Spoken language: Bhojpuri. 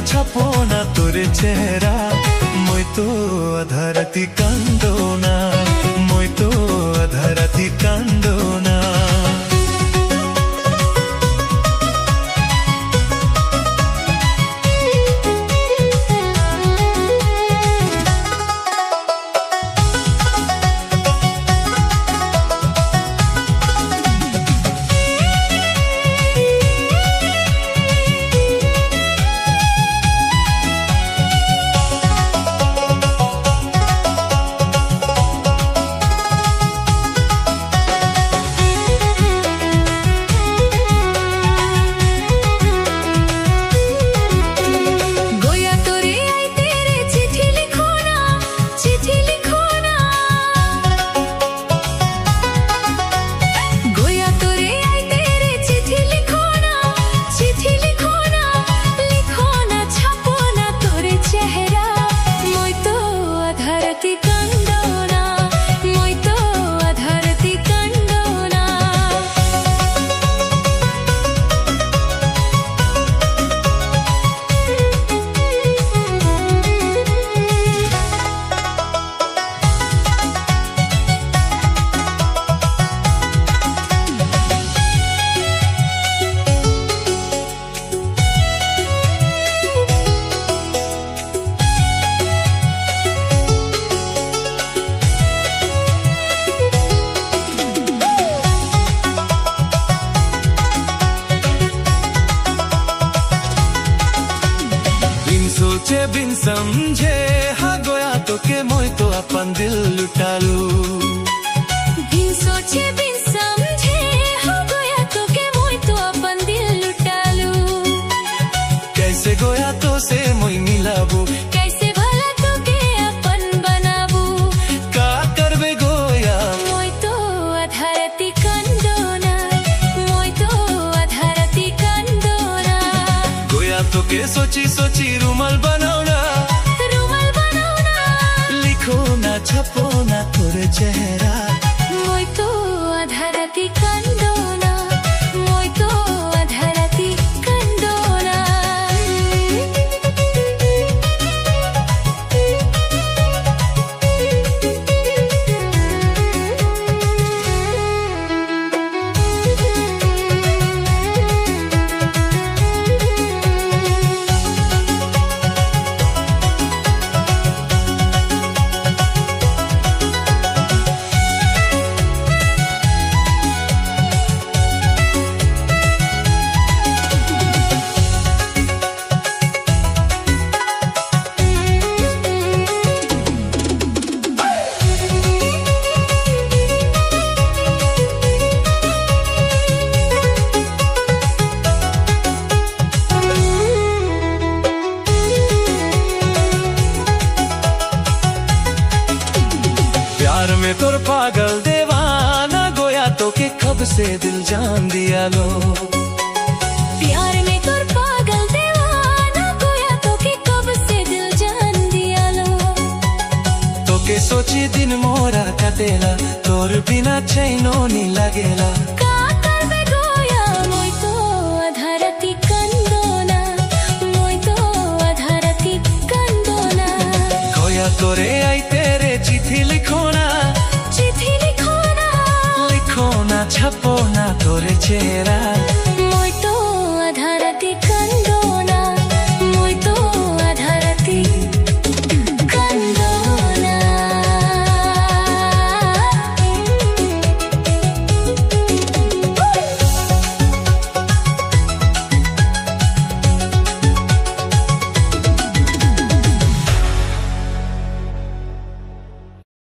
ছাপো না তোর চেহারা মই তো আধা রাতি কান্দো না মই তো আধা রাতি কান্দো না सोचे बिन समझे हाँ गोया तो के मोय तो अपन दिल लुटालू बिन सोचे बिन समझे हाँ गोया तो के मोय तो अपन दिल लुटालू कैसे गोया तो से मोय मिलाबू कैसे भला तो के अपन बनाबू का करबे गोया मोय तो आधा राती कांदोना मोय तो आधा राती कांदोना गोया तो के सोची सोची रुमाल बनाओना लिखो ना छपो ना तोर चेहरा मोय तो आधा राती कांदोना मोय तो आधा राती कांदोना प्यार में तोर पागल दीवाना गोया तो के कब से दिल जान दिया लो प्यार में तोर पागल दीवाना गोया तो के कब से दिल जान दिया लो तो के सोची दिन मोरा कटेला तोर बिना चैनो नी लगेला का करबे गोया मोय तो आधा राती कांदोना मोय तो आधा राती कांदोना गोया तोरे आई तेरे चिट्ठी लिखो ना छपो ना छपो ना तोरे चेहरा